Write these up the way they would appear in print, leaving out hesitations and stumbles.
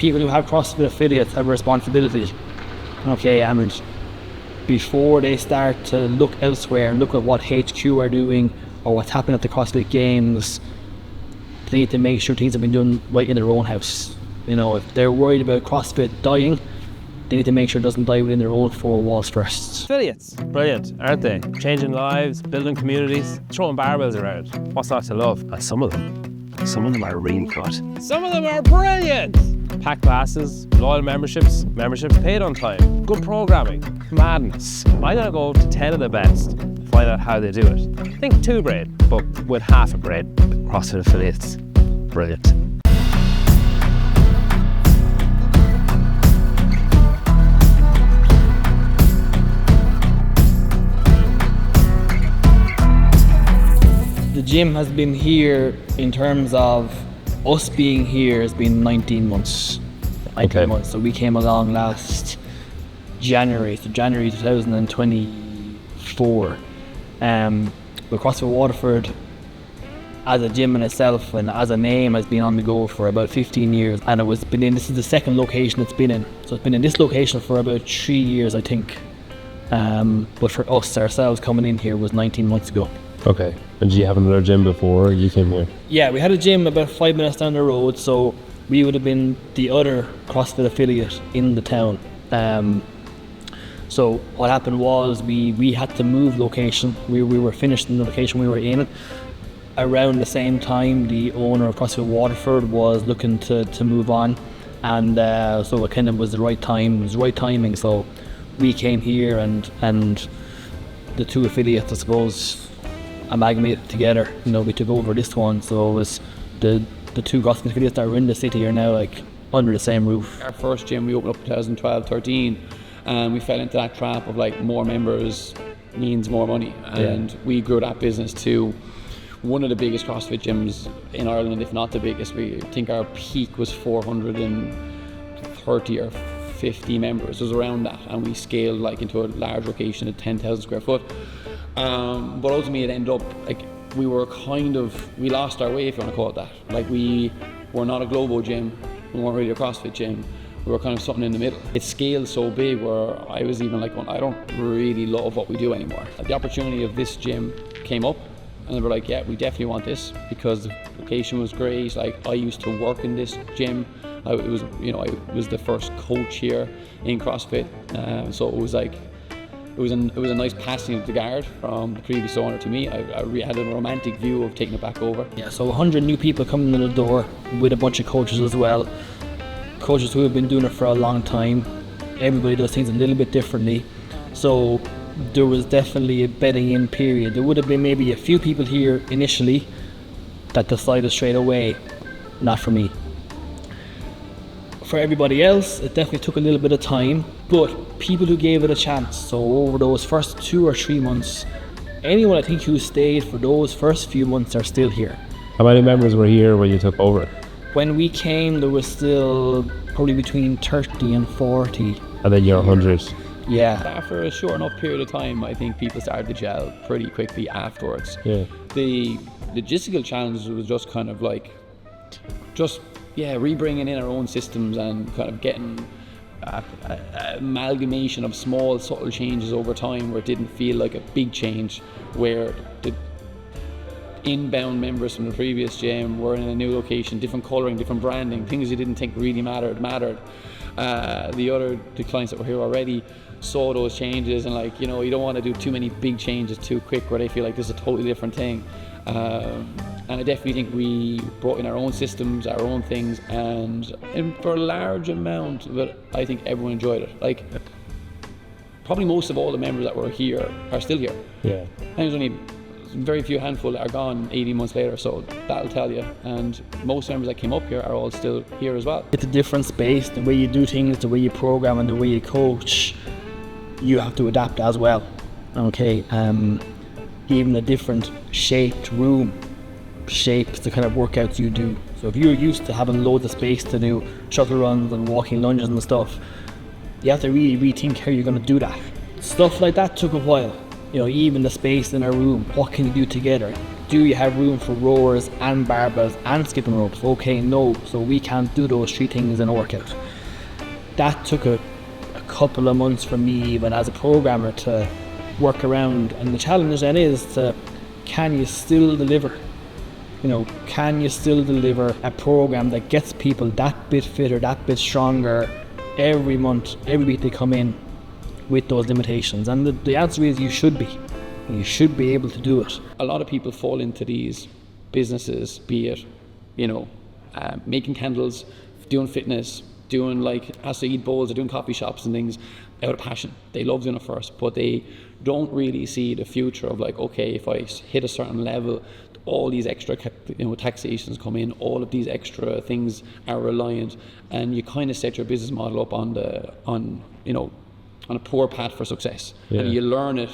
people who have CrossFit affiliates have a responsibility. Okay, and before they start to look elsewhere and look at what HQ are doing or what's happening at the CrossFit Games, they need to make sure things have been done right in their own house. You know, if they're worried about CrossFit dying, they need to make sure it doesn't die within their own four walls first. Affiliates, brilliant, aren't they? Changing lives, building communities, throwing barbells around. What's not to love? And some of them are really good. Some of them are brilliant! Packed classes, loyal memberships paid on time, good programming, madness. I'm gonna go to 10 of the best and find out how they do it. Think 2 grade, but with half a grade. CrossFit affiliates, brilliant. The gym has been here, in terms of us being here, has been 19 months. 19 months. So we came along last January, so January 2024. But CrossFit Waterford, as a gym in itself and as a name, has been on the go for about 15 years. And this is the second location it's been in. So it's been in this location for about 3 years, I think. But for us, ourselves, coming in here was 19 months ago. Okay. And did you have another gym before you came here? Yeah, we had a gym about 5 minutes down the road, so we would have been the other CrossFit affiliate in the town. So what happened was we had to move location. We were finished in the location we were in. Around the same time, the owner of CrossFit Waterford was looking to move on, and so it kind of was the right time. It was the right timing. So we came here, and the two affiliates, I suppose, amalgamated together. You know, we took over this one, so it was the two CrossFit affiliates that are in the city are now like under the same roof. Our first gym we opened up in 2012-13, and we fell into that trap of like more members means more money, and we grew that business to one of the biggest CrossFit gyms in Ireland, if not the biggest. We think our peak was 430 or 50 members. It was around that, and we scaled like into a large location at 10,000 square foot. But ultimately it ended up like we lost our way, if you want to call it that. Like, we were not a global gym, we weren't really a CrossFit gym, we were kind of something in the middle. It scaled so big where I was even like, well, I don't really love what we do anymore. The opportunity of this gym came up, and they were like, yeah, we definitely want this, because the location was great. Like, I used to work in this gym. I was the first coach here in CrossFit, so it was like, it was a nice passing of the guard from the previous owner to me. I had a romantic view of taking it back over. Yeah, so 100 new people coming in the door with a bunch of coaches as well. Coaches who have been doing it for a long time. Everybody does things a little bit differently. So there was definitely a bedding in period. There would have been maybe a few people here initially that decided straight away, not for me. For everybody else, it definitely took a little bit of time, but people who gave it a chance, so over those first 2 or 3 months, anyone I think who stayed for those first few months are still here. How many members were here when you took over? When we came, there was still probably between 30 and 40. And then you're 100. Yeah. After a short enough period of time, I think people started to gel pretty quickly afterwards. Yeah. The logistical challenge was just kind of like, re-bringing in our own systems and kind of getting amalgamation of small subtle changes over time, where it didn't feel like a big change, where the inbound members from the previous gym were in a new location, different colouring, different branding, things you didn't think really mattered. The clients that were here already saw those changes, and like, you know, you don't want to do too many big changes too quick where they feel like this is a totally different thing. And I definitely think we brought in our own systems, our own things, and for a large amount of it, I think everyone enjoyed it. Like, probably most of all the members that were here are still here. Yeah. And there's only very few handful that are gone 18 months later, so that'll tell you. And most members that came up here are all still here as well. It's a different space. The way you do things, the way you program, and the way you coach, you have to adapt as well. Okay. Even a different shaped room shapes the kind of workouts you do. So if you're used to having loads of space to do shuttle runs and walking lunges and stuff, you have to really rethink how you're going to do that. Stuff like that took a while. You know, even the space in our room, what can you do together? do you have room for rowers and barbells and skipping ropes? Okay, no, so we can't do those 3 things in a workout. That took a couple of months for me, even as a programmer, to work around. And the challenge then is can you still deliver? Can you still deliver a program that gets people that bit fitter, that bit stronger every month, every week they come in with those limitations? And the answer is you should be. You should be able to do it. A lot of people fall into these businesses, be it, making candles, doing fitness, doing like acai bowls, or doing coffee shops and things out of passion. They love doing it first, but they don't really see the future of like, okay, if I hit a certain level, all these extra taxations come in, all of these extra things are reliant, and you kind of set your business model up on a poor path for success. Yeah. And you learn it,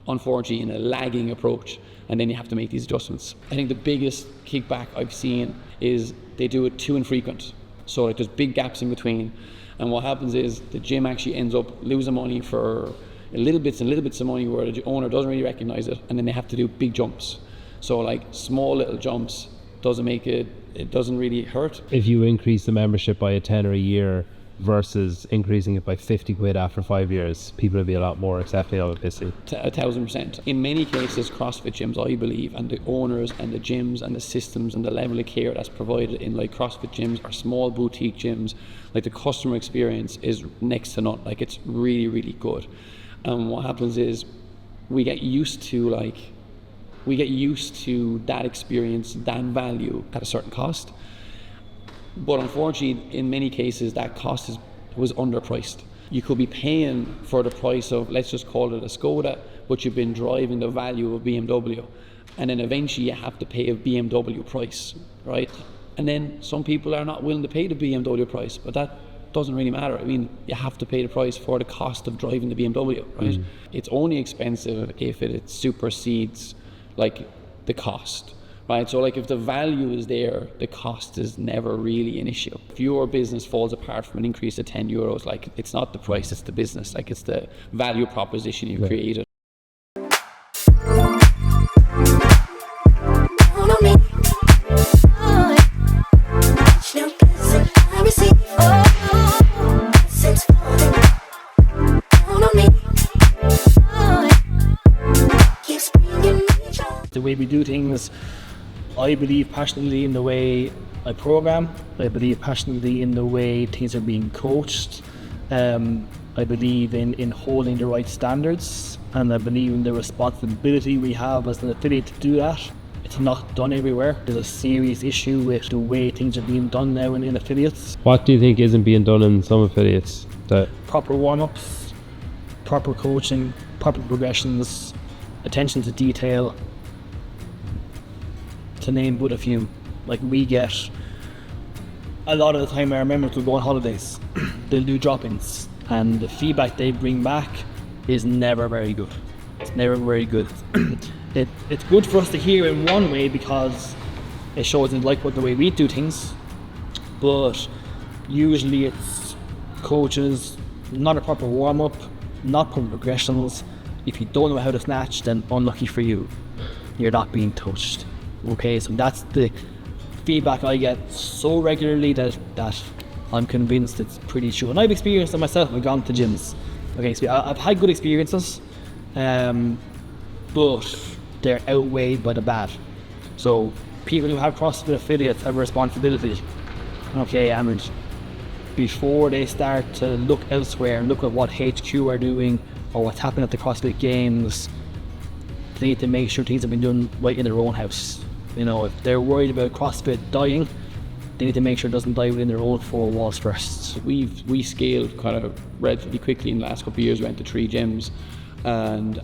unfortunately, in a lagging approach, and then you have to make these adjustments. I think the biggest kickback I've seen is they do it too infrequent. So like there's big gaps in between, and what happens is the gym actually ends up losing money for little bits of money where the owner doesn't really recognize it, and then they have to do big jumps. So like small little jumps it doesn't really hurt. If you increase the membership by a tenner a year versus increasing it by 50 quid after 5 years, people will be a lot more accepting of it, basically. 1,000%. In many cases, CrossFit gyms, I believe, and the owners and the gyms and the systems and the level of care that's provided in like CrossFit gyms or small boutique gyms, like the customer experience is next to none. Like it's really, really good. And what happens is we get used to that experience, that value at a certain cost. But unfortunately, in many cases, that cost was underpriced. You could be paying for the price of, let's just call it a Skoda, but you've been driving the value of BMW. And then eventually you have to pay a BMW price, right? And then some people are not willing to pay the BMW price, but that doesn't really matter. I mean, you have to pay the price for the cost of driving the BMW, right? It's only expensive if it supersedes like the cost. Right, so like if the value is there, the cost is never really an issue. If your business falls apart from an increase of €10, like it's not the price, it's the business, like it's the value proposition you've created. The way we do things, I believe passionately in the way I program. I believe passionately in the way things are being coached. I believe in holding the right standards, and I believe in the responsibility we have as an affiliate to do that. It's not done everywhere. There's a serious issue with the way things are being done now in affiliates. What do you think isn't being done in some affiliates? Proper warm-ups, proper coaching, proper progressions, attention to detail, to name but a few. Like we get, a lot of the time our members will go on holidays, they'll do drop-ins, and the feedback they bring back is never very good. It's never very good. It's good for us to hear in one way because it shows they like what the way we do things, but usually it's coaches, not a proper warm-up, not proper progressions. If you don't know how to snatch, then unlucky for you, you're not being touched. Okay, so that's the feedback I get so regularly that I'm convinced it's pretty true. And I've experienced it myself. I've gone to gyms. Okay, so I've had good experiences, but they're outweighed by the bad. So people who have CrossFit affiliates have a responsibility. Okay, and before they start to look elsewhere and look at what HQ are doing or what's happening at the CrossFit Games, they need to make sure things have been done right in their own house. If they're worried about CrossFit dying, they need to make sure it doesn't die within their own 4 walls first. We scaled kind of relatively quickly in the last couple of years. We went to 3 gyms, and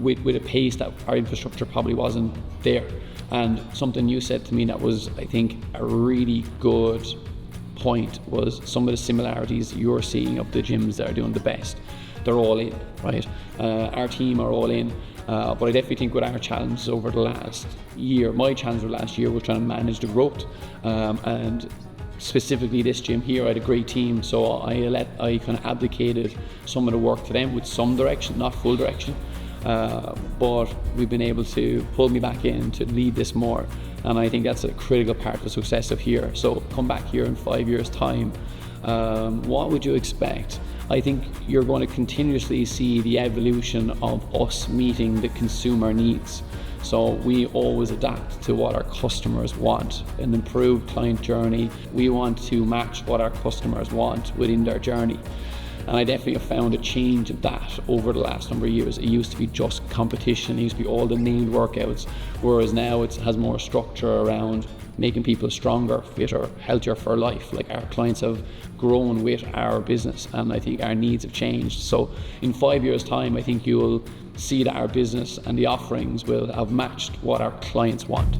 with a pace that our infrastructure probably wasn't there. And something you said to me that was, I think, a really good point was some of the similarities you're seeing of the gyms that are doing the best. They're all in, right? Our team are all in. But I definitely think with our challenges over the last year, my challenge over the last year was trying to manage the growth, and specifically this gym here, I had a great team, so I kind of abdicated some of the work to them with some direction, not full direction, but we've been able to pull me back in to lead this more, and I think that's a critical part of the success of here. So come back here in 5 years' time, what would you expect? I think you're going to continuously see the evolution of us meeting the consumer needs. So we always adapt to what our customers want. An improved client journey, we want to match what our customers want within their journey. And I definitely have found a change of that over the last number of years. It used to be just competition, it used to be all the named workouts, whereas now it has more structure around making people stronger, fitter, healthier for life. Like, our clients have grown with our business, and I think our needs have changed. So in 5 years' time, I think you'll see that our business and the offerings will have matched what our clients want.